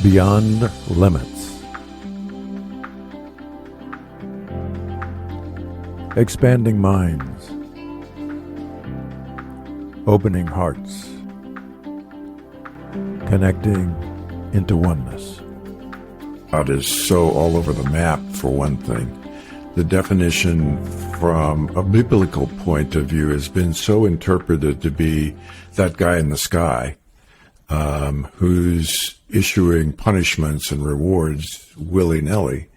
Beyond limits. Expanding minds. Opening hearts. Connecting into oneness. God is so all over the map, for one thing. The definition from a biblical point of view has been so interpreted to be that guy in the sky who's issuing punishments and rewards willy-nilly.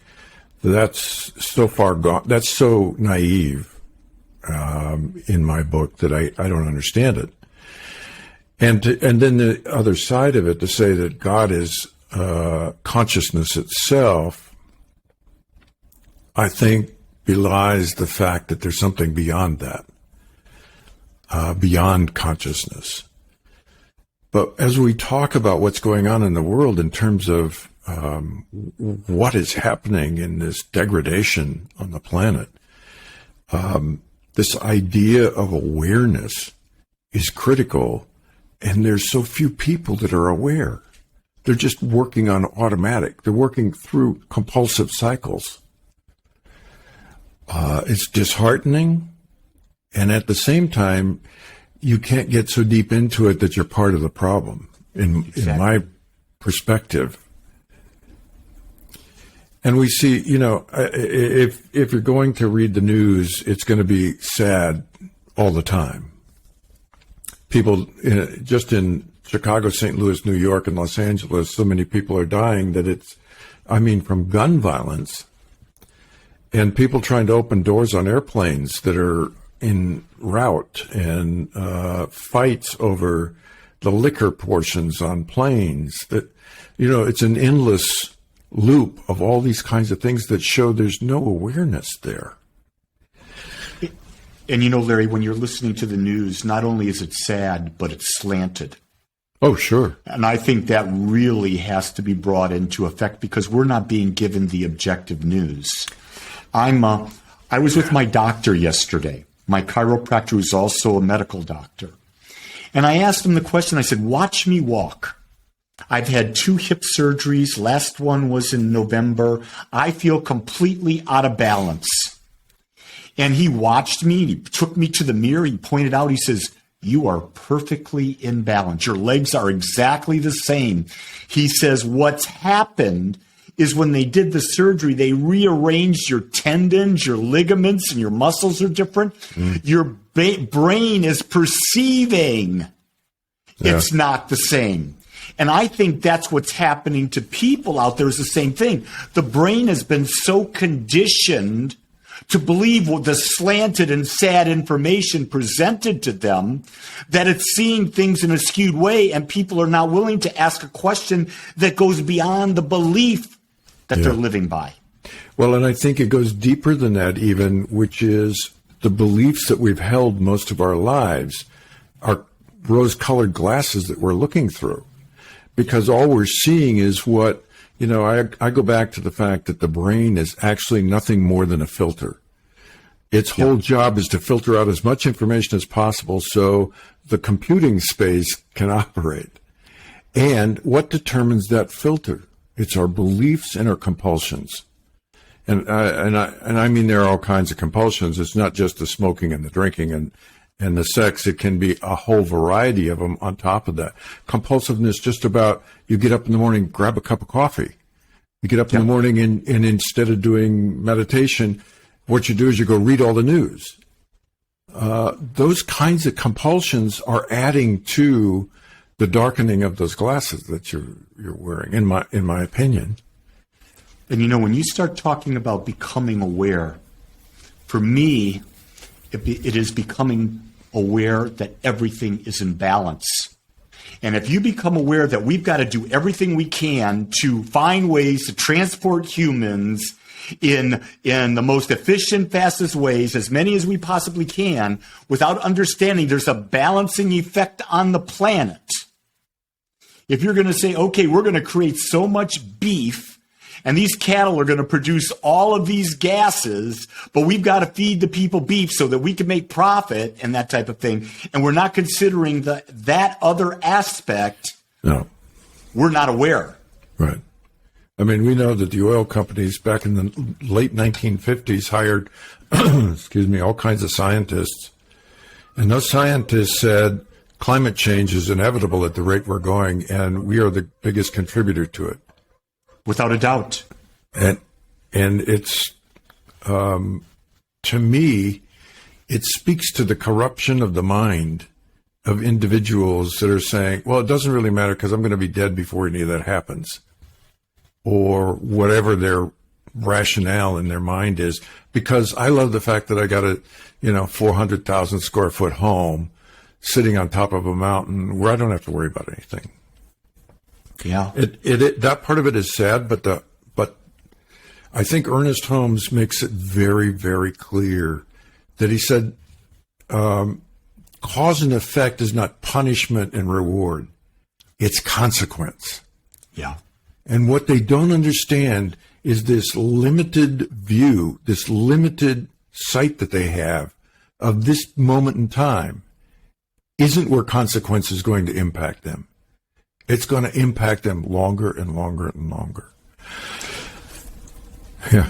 That's so far gone. That's so naive in my book that I don't understand it. And then the other side of it, to say that God is consciousness itself, I think belies the fact that there's something beyond that, beyond consciousness. But as we talk about what's going on in the world in terms of what is happening in this degradation on the planet, this idea of awareness is critical, and there's so few people that are aware. They're just working on automatic. They're working through compulsive cycles. It's disheartening, and at the same time, you can't get so deep into it that you're part of the problem, in my perspective. And we see, if you're going to read the news, it's going to be sad all the time. People, just in Chicago, St. Louis, New York, and Los Angeles, so many people are dying that from gun violence and people trying to open doors on airplanes that are en route, and fights over the liquor portions on planes. That, it's an endless loop of all these kinds of things that show there's no awareness there. And Larry, when you're listening to the news, not only is it sad, but it's slanted. Oh, sure. And I think that really has to be brought into effect, because we're not being given the objective news. I was with my doctor yesterday, my chiropractor, who's also a medical doctor. And I asked him the question, I said, watch me walk. I've had 2 hip surgeries. Last one was in November. I feel completely out of balance. And he watched me, and he took me to the mirror. He pointed out, he says, you are perfectly in balance. Your legs are exactly the same. He says, what's happened is when they did the surgery, they rearranged your tendons, your ligaments, and your muscles are different. Your brain is perceiving it's not the same. And I think that's what's happening to people out there, is the same thing. The brain has been so conditioned to believe the slanted and sad information presented to them that it's seeing things in a skewed way, and people are not willing to ask a question that goes beyond the belief that they're living by. Well, and I think it goes deeper than that even, which is the beliefs that we've held most of our lives are rose-colored glasses that we're looking through. Because all we're seeing is what, I go back to the fact that the brain is actually nothing more than a filter. Its whole job is to filter out as much information as possible so the computing space can operate. And what determines that filter? It's our beliefs and our compulsions. And I mean, there are all kinds of compulsions. It's not just the smoking and the drinking and the sex. It can be a whole variety of them on top of that. Compulsiveness, just about, you get up in the morning, grab a cup of coffee. You get up in the morning and instead of doing meditation, what you do is you go read all the news. Those kinds of compulsions are adding to the darkening of those glasses that you're wearing, in my opinion. And when you start talking about becoming aware, for me, it is becoming aware that everything is in balance. And if you become aware that we've got to do everything we can to find ways to transport humans in the most efficient, fastest ways, as many as we possibly can, without understanding there's a balancing effect on the planet. If you're going to say, okay, we're going to create so much beef, and these cattle are going to produce all of these gases, but we've got to feed the people beef so that we can make profit and that type of thing, and we're not considering that other aspect, no, we're not aware. Right. I mean, we know that the oil companies back in the late 1950s hired, excuse me, all kinds of scientists. And those scientists said climate change is inevitable at the rate we're going, and we are the biggest contributor to it. Without a doubt. And it's, to me, it speaks to the corruption of the mind of individuals that are saying, well, it doesn't really matter because I'm going to be dead before any of that happens. Or whatever their rationale in their mind is. Because I love the fact that I got a, 400,000 square foot home sitting on top of a mountain where I don't have to worry about anything. Yeah. That part of it is sad, but I think Ernest Holmes makes it very, very clear that he said, cause and effect is not punishment and reward. It's consequence. Yeah. And what they don't understand is this limited view, this limited sight that they have of this moment in time isn't where consequence is going to impact them. It's going to impact them longer and longer and longer. Yeah.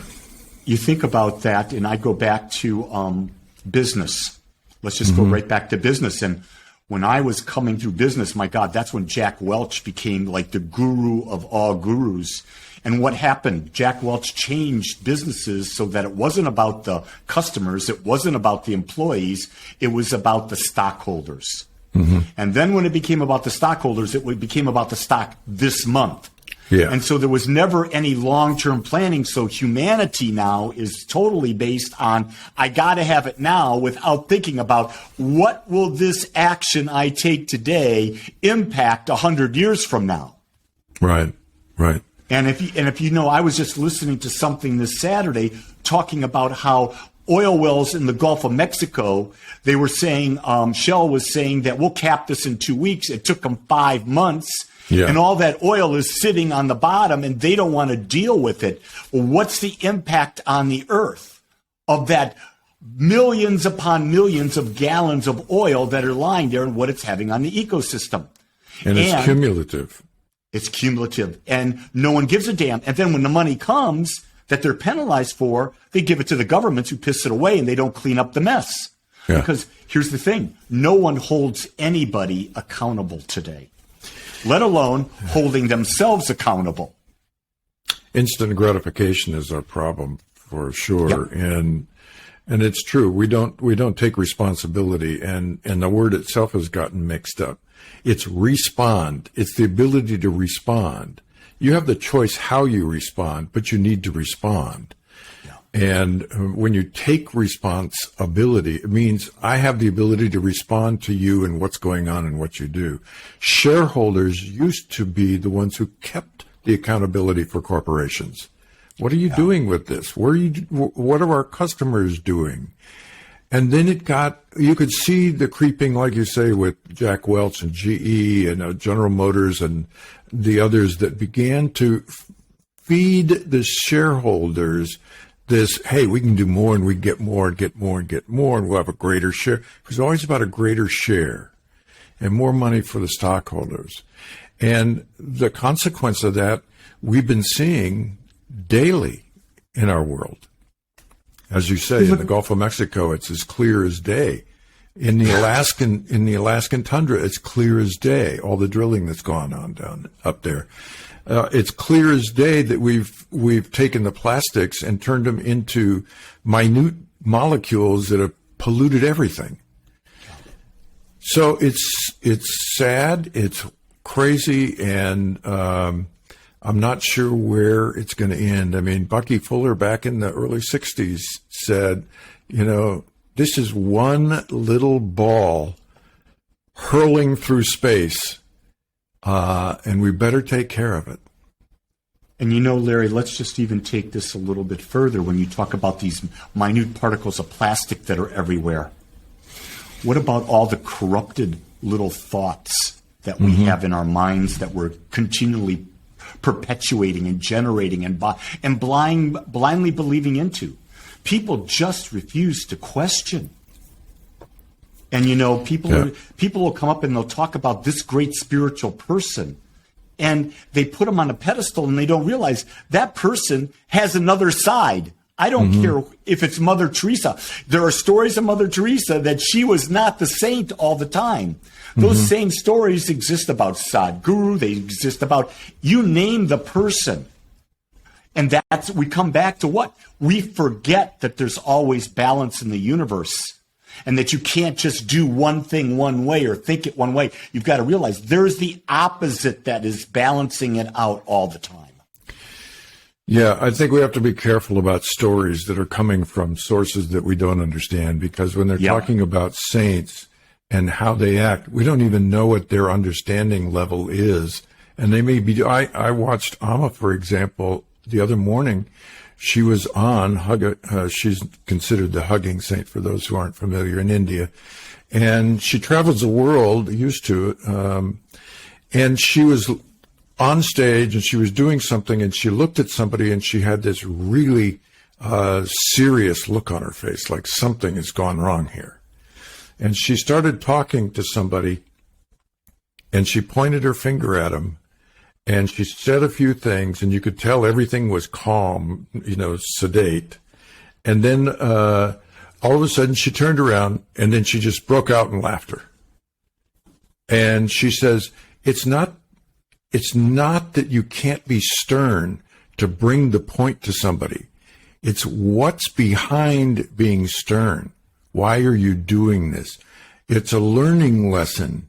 You think about that, and I go back to business. Let's just go right back to business. And when I was coming through business, my God, that's when Jack Welch became like the guru of all gurus. And what happened? Jack Welch changed businesses so that it wasn't about the customers, it wasn't about the employees, it was about the stockholders. And then when it became about the stockholders, it became about the stock this month. Yeah. And so there was never any long-term planning. So humanity now is totally based on, I got to have it now without thinking about what will this action I take today impact 100 years from now. Right. Right. And if you know, I was just listening to something this Saturday talking about how oil wells in the Gulf of Mexico, they were saying, Shell was saying that we'll cap this in 2 weeks. It took them 5 months. Yeah. And all that oil is sitting on the bottom and they don't want to deal with it. Well, what's the impact on the earth of that millions upon millions of gallons of oil that are lying there and what it's having on the ecosystem? And it's cumulative. It's cumulative and no one gives a damn. And then when the money comes that they're penalized for, they give it to the governments who piss it away and they don't clean up the mess. Yeah. Because here's the thing. No one holds anybody accountable today, let alone holding themselves accountable. Instant gratification is our problem for sure. Yep. And it's true. We don't take responsibility and the word itself has gotten mixed up. It's respond. It's the ability to respond. You have the choice how you respond, but you need to respond. Yeah. And when you take responsibility, it means I have the ability to respond to you and what's going on and what you do. Shareholders used to be the ones who kept the accountability for corporations. What are you doing with this? What are our customers doing? And then you could see the creeping, like you say, with Jack Welch and GE and General Motors and the others that began to feed the shareholders this, hey, we can do more and we get more and get more and get more and we'll have a greater share. It was always about a greater share and more money for the stockholders. And the consequence of that, we've been seeing daily in our world. As you say, in the Gulf of Mexico, it's as clear as day. In the Alaskan tundra, it's clear as day. All the drilling that's gone on down up there, it's clear as day that we've taken the plastics and turned them into minute molecules that have polluted everything. So it's sad, it's crazy, and I'm not sure where it's going to end. I mean, Bucky Fuller back in the early 60s said, this is one little ball hurling through space, and we better take care of it. And Larry, let's just even take this a little bit further when you talk about these minute particles of plastic that are everywhere. What about all the corrupted little thoughts that we have in our minds that we're continually perpetuating and generating and blindly believing into? People just refuse to question. And people will come up and they'll talk about this great spiritual person, and they put them on a pedestal and they don't realize that person has another side. I don't care if it's Mother Teresa. There are stories of Mother Teresa that she was not the saint all the time. Those same stories exist about Sadhguru. They exist about, you name the person. And we come back to what? We forget that there's always balance in the universe and that you can't just do one thing one way or think it one way. You've got to realize there's the opposite that is balancing it out all the time. Yeah, I think we have to be careful about stories that are coming from sources that we don't understand, because when they're talking about saints and how they act, we don't even know what their understanding level is. And they may be, I watched Amma, for example, the other morning. She was on, she's considered the hugging saint for those who aren't familiar, in India. And she travels the world, used to, and she was on stage and she was doing something and she looked at somebody and she had this really serious look on her face, like something has gone wrong here. And she started talking to somebody and she pointed her finger at him and she said a few things and you could tell everything was calm, sedate. And then all of a sudden she turned around and then she just broke out in laughter. And she says, it's not that you can't be stern to bring the point to somebody. It's what's behind being stern. Why are you doing this? It's a learning lesson.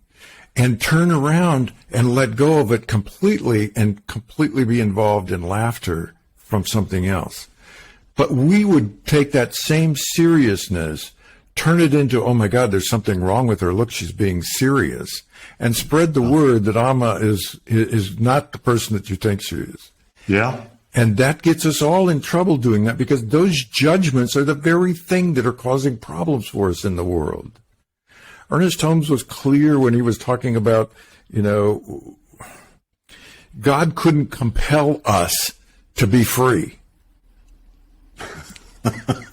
And turn around and let go of it completely and completely be involved in laughter from something else. But we would take that same seriousness, turn it into, oh my God, there's something wrong with her. Look, she's being serious. And spread the word that Amma is not the person that you think she is. Yeah. And that gets us all in trouble doing that, because those judgments are the very thing that are causing problems for us in the world. Ernest Holmes was clear when he was talking about, God couldn't compel us to be free.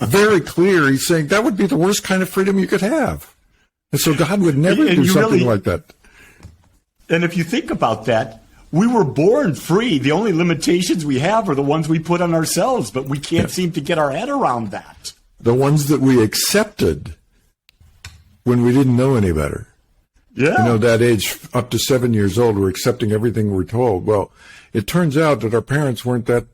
Very clear. He's saying that would be the worst kind of freedom you could have. And so God would never do something like that. And if you think about that, we were born free. The only limitations we have are the ones we put on ourselves, but we can't seem to get our head around that. The ones that we accepted when we didn't know any better. Yeah. That age up to 7 years old, we're accepting everything we're told. Well, it turns out that our parents weren't that,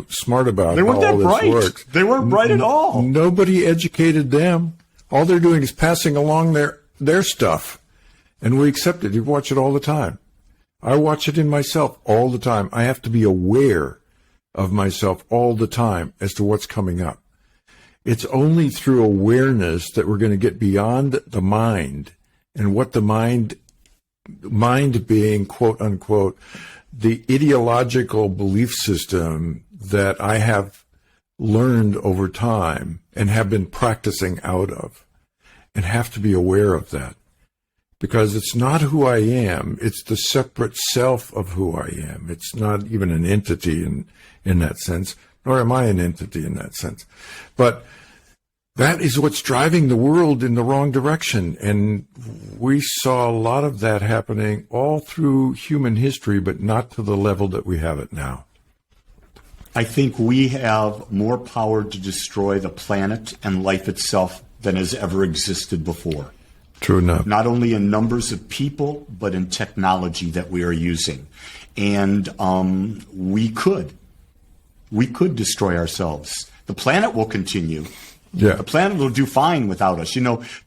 smart about they weren't how all that this bright. works. They weren't bright at all. Nobody educated them. All they're doing is passing along their stuff. And we accept it. You watch it all the time. I watch it in myself all the time. I have to be aware of myself all the time as to what's coming up. It's only through awareness that we're going to get beyond the mind, and what the mind being, quote unquote, the ideological belief system that I have learned over time and have been practicing out of, and have to be aware of that. Because it's not who I am, it's the separate self of who I am. It's not even an entity in that sense, nor am I an entity in that sense. But that is what's driving the world in the wrong direction. And we saw a lot of that happening all through human history, but not to the level that we have it now. I think we have more power to destroy the planet and life itself than has ever existed before. True enough. Not only in numbers of people, but in technology that we are using. And we could destroy ourselves. The planet will continue. Yeah. The planet will do fine without us.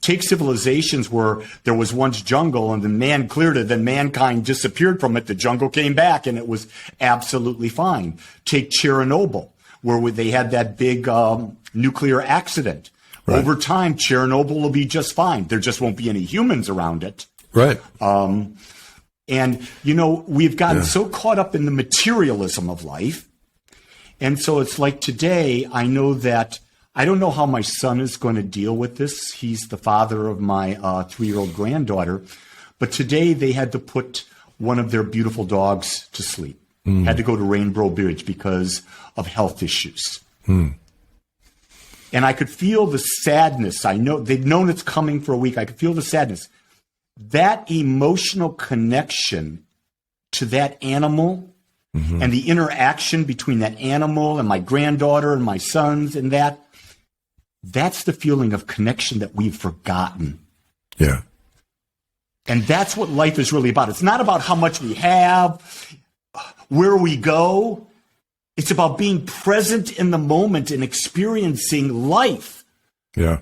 Take civilizations where there was once jungle and then man cleared it, then mankind disappeared from it. The jungle came back and it was absolutely fine. Take Chernobyl, where they had that big nuclear accident. Right. Over time, Chernobyl will be just fine. There just won't be any humans around it. Right. And, we've gotten so caught up in the materialism of life. And so it's like today, I know that I don't know how my son is going to deal with this. He's the father of my 3-year-old granddaughter. But today they had to put one of their beautiful dogs to sleep. Had to go to Rainbow Bridge because of health issues. And I could feel the sadness. I know they've known it's coming for a week. I could feel the sadness. That emotional connection to that animal and the interaction between that animal and my granddaughter and my sons and that's the feeling of connection that we've forgotten. Yeah. And that's what life is really about. It's not about how much we have, where we go. It's about being present in the moment and experiencing life. Yeah.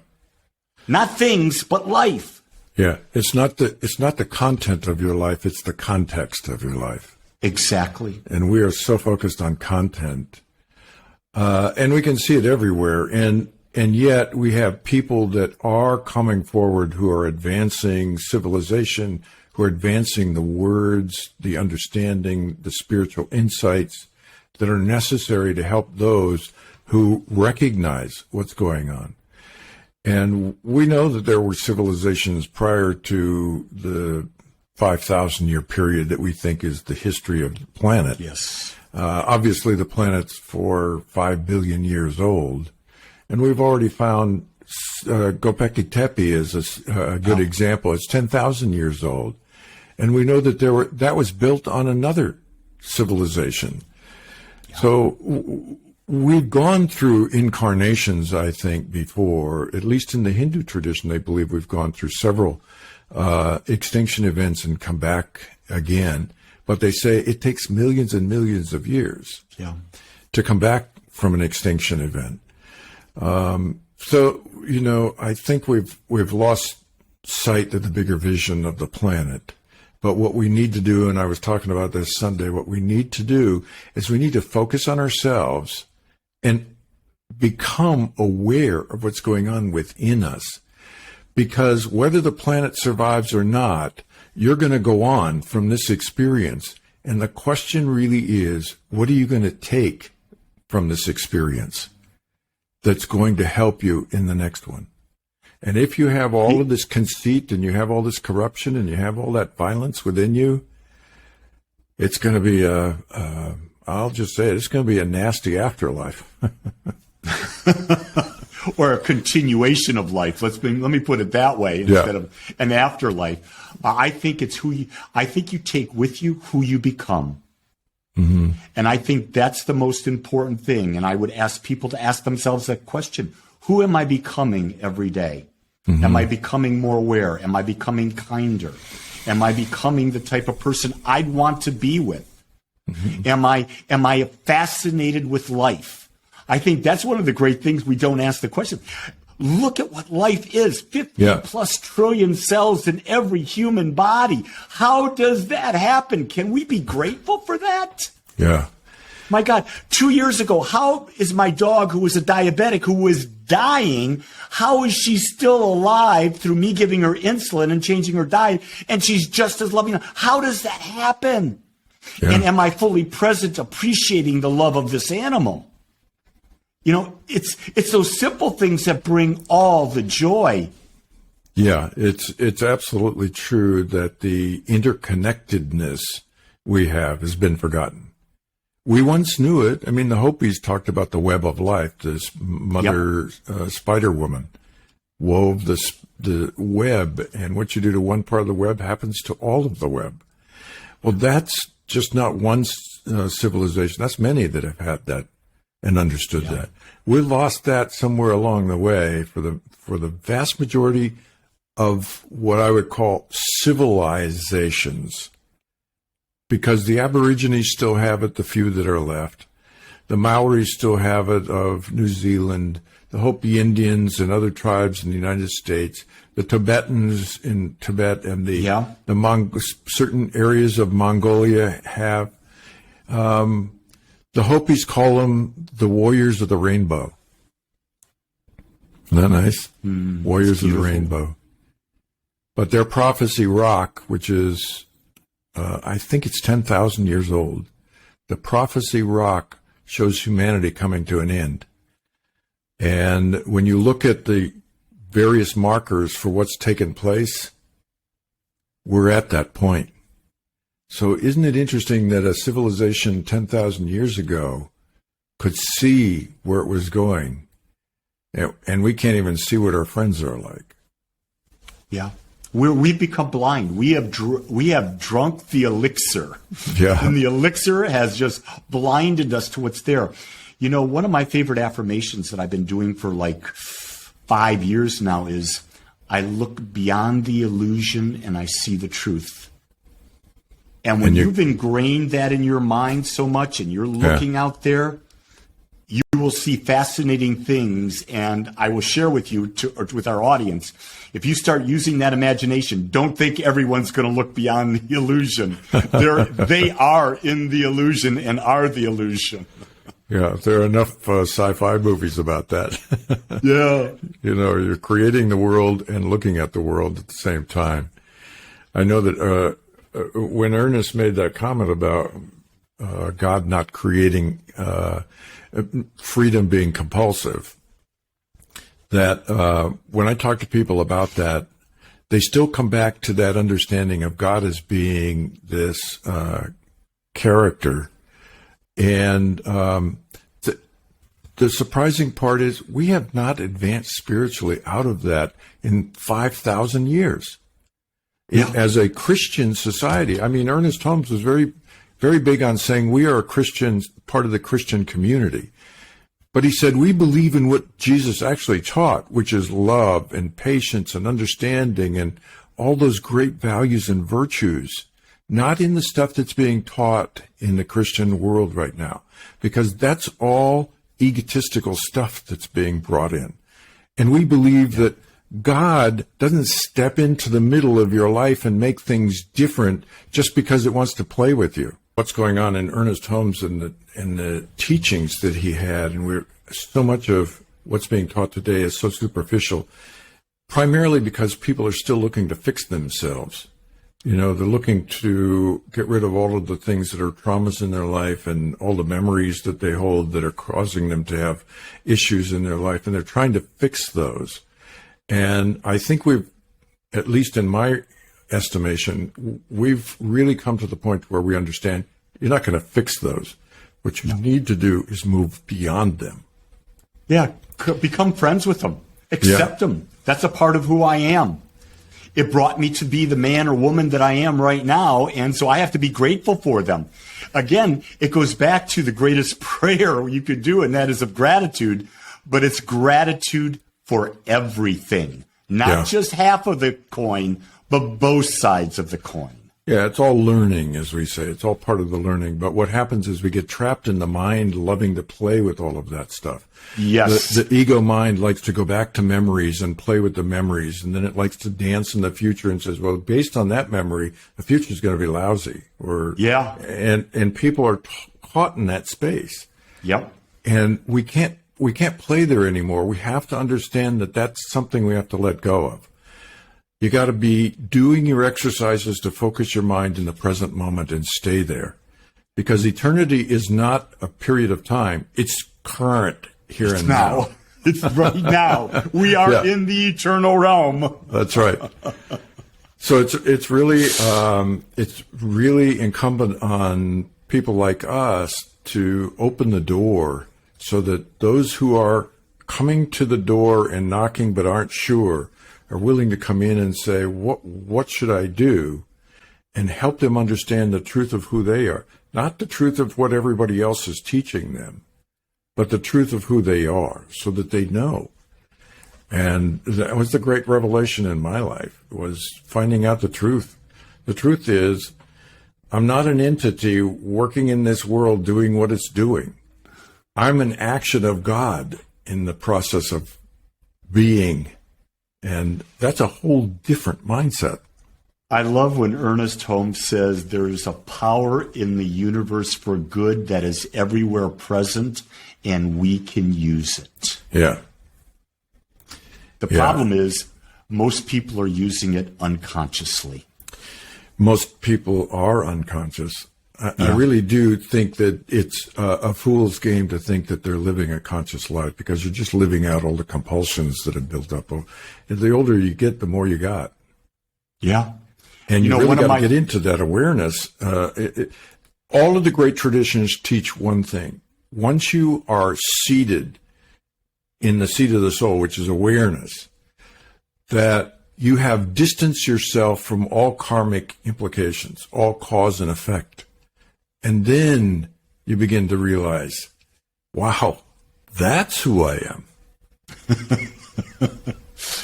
Not things, but life. Yeah. It's not the content of your life, it's the context of your life. Exactly. And we are so focused on content. And we can see it everywhere. And yet we have people that are coming forward who are advancing civilization, who are advancing the words, the understanding, the spiritual insights that are necessary to help those who recognize what's going on. And we know that there were civilizations prior to the 5,000-year period that we think is the history of the planet. Yes. Obviously, the planet's 5 billion years old. And we've already found Göbekli Tepe is a good example. It's 10,000 years old. And we know that that was built on another civilization. Yeah. So we've gone through incarnations, I think, before. At least in the Hindu tradition, they believe we've gone through several extinction events and come back again. But they say it takes millions and millions of years to come back from an extinction event. So, I think we've lost sight of the bigger vision of the planet. But what we need to do, and I was talking about this Sunday, what we need to do is we need to focus on ourselves and become aware of what's going on within us. Because whether the planet survives or not, you're going to go on from this experience. And the question really is, what are you going to take from this experience that's going to help you in the next one? And if you have all of this conceit and you have all this corruption and you have all that violence within you, it's going to be I'll just say it, it's going to be a nasty afterlife. Or a continuation of life. Let me put it that way instead of an afterlife. I think it's I think you take with you who you become. Mm-hmm. And I think that's the most important thing. And I would ask people to ask themselves that question. Who am I becoming every day? Mm-hmm. Am I becoming more aware? Am I becoming kinder? Am I becoming the type of person I'd want to be with? Mm-hmm. Am I fascinated with life? I think that's one of the great things we don't ask the question. Look at what life is. 50 plus trillion cells in every human body. How does that happen? Can we be grateful for that? Yeah. My God, 2 years ago, how is my dog, who was a diabetic, who was dying, how is she still alive through me giving her insulin and changing her diet, and she's just as loving? How does that happen? Yeah. And am I fully present, appreciating the love of this animal? It's those simple things that bring all the joy. Yeah, it's absolutely true that the interconnectedness we have has been forgotten. We once knew it. I mean, the Hopis talked about the web of life. This mother spider woman wove the web, and what you do to one part of the web happens to all of the web. Well, that's just not one civilization. That's many that have had that and understood that. We lost that somewhere along the way for the vast majority of what I would call civilizations, because the Aborigines still have it, the few that are left. The Maoris still have it of New Zealand, the Hopi Indians and other tribes in the United States, the Tibetans in Tibet, and certain areas of Mongolia have. The Hopis call them the Warriors of the Rainbow. Isn't that nice? Warriors of the Rainbow. But their prophecy rock, which is, I think it's 10,000 years old, the prophecy rock shows humanity coming to an end. And when you look at the various markers for what's taken place, we're at that point. So isn't it interesting that a civilization 10,000 years ago could see where it was going, and we can't even see what our friends are like? Yeah. we've become blind. We have drunk the elixir. Yeah. And the elixir has just blinded us to what's there. You know, one of my favorite affirmations that I've been doing for like 5 years now is, I look beyond the illusion and I see the truth. And when you've ingrained that in your mind so much and you're looking out there, you will see fascinating things. And I will share with you, with our audience, if you start using that imagination, don't think everyone's going to look beyond the illusion. They are in the illusion and are the illusion. Yeah, there are enough sci-fi movies about that. Yeah. You know, you're creating the world and looking at the world at the same time. I know that when Ernest made that comment about God not creating freedom being compulsive, that when I talk to people about that, they still come back to that understanding of God as being this character. And the surprising part is we have not advanced spiritually out of that in 5,000 years. Yeah. As a Christian society, I mean, Ernest Holmes was very, very big on saying we are a Christian, part of the Christian community. But he said we believe in what Jesus actually taught, which is love and patience and understanding and all those great values and virtues, not in the stuff that's being taught in the Christian world right now, because that's all egotistical stuff that's being brought in. And we believe that God doesn't step into the middle of your life and make things different just because it wants to play with you. What's going on in Ernest Holmes and the teachings that he had, and so much of what's being taught today is so superficial, primarily because people are still looking to fix themselves. You know, they're looking to get rid of all of the things that are traumas in their life and all the memories that they hold that are causing them to have issues in their life, and they're trying to fix those. And I think we've, at least in my estimation, we've really come to the point where we understand you're not going to fix those. What you need to do is move beyond them. Yeah, become friends with them. Accept them. That's a part of who I am. It brought me to be the man or woman that I am right now, and so I have to be grateful for them. Again, it goes back to the greatest prayer you could do, and that is of gratitude, but it's gratitude for everything, not just half of the coin, but both sides of the coin. Yeah, it's all learning, as we say. It's all part of the learning. But what happens is we get trapped in the mind loving to play with all of that stuff. Yes. The ego mind likes to go back to memories and play with the memories. And then it likes to dance in the future and says, well, based on that memory, the future is going to be lousy. And people are caught in that space. Yep. And we can't play there anymore. We have to understand that that's something we have to let go of. You got to be doing your exercises to focus your mind in the present moment and stay there. Because eternity is not a period of time. It's current here and now. It's right now. We are in the eternal realm. That's right. So it's really incumbent on people like us to open the door so that those who are coming to the door and knocking but aren't sure are willing to come in and say, what should I do? And help them understand the truth of who they are. Not the truth of what everybody else is teaching them, but the truth of who they are so that they know. And that was the great revelation in my life, was finding out the truth. The truth is, I'm not an entity working in this world doing what it's doing. I'm an action of God in the process of being. And that's a whole different mindset. I love when Ernest Holmes says there's a power in the universe for good that is everywhere present, and we can use it. Yeah. The problem is most people are using it unconsciously. Most people are unconscious. I really do think that it's a fool's game to think that they're living a conscious life, because you're just living out all the compulsions that have built up. And the older you get, the more you got. Yeah. And you really got to get into that awareness. All of the great traditions teach one thing. Once you are seated in the seat of the soul, which is awareness, that you have distanced yourself from all karmic implications, all cause and effect. And then you begin to realize, wow, that's who I am.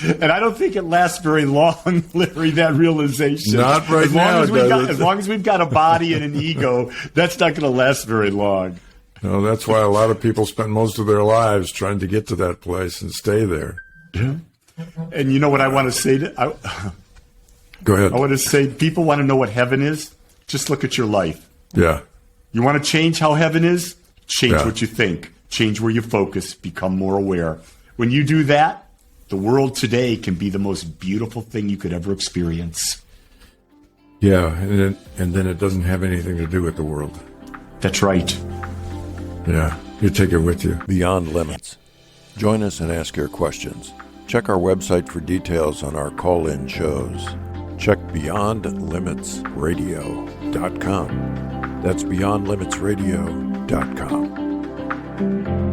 And I don't think it lasts very long, Larry, that realization. Not right now, as long as we've got a body and an ego, that's not going to last very long. No, that's why a lot of people spend most of their lives trying to get to that place and stay there. Yeah. And you know what I want to say Go ahead. I want to say, people want to know what heaven is. Just look at your life. Yeah. You want to change how heaven is? Change Yeah. what you think. Change where you focus. Become more aware. When you do that, the world today can be the most beautiful thing you could ever experience. Yeah, and then it doesn't have anything to do with the world. That's right. Yeah, you take it with you. Beyond Limits. Join us and ask your questions. Check our website for details on our call-in shows. Check beyondlimitsradio.com. That's beyondlimitsradio.com.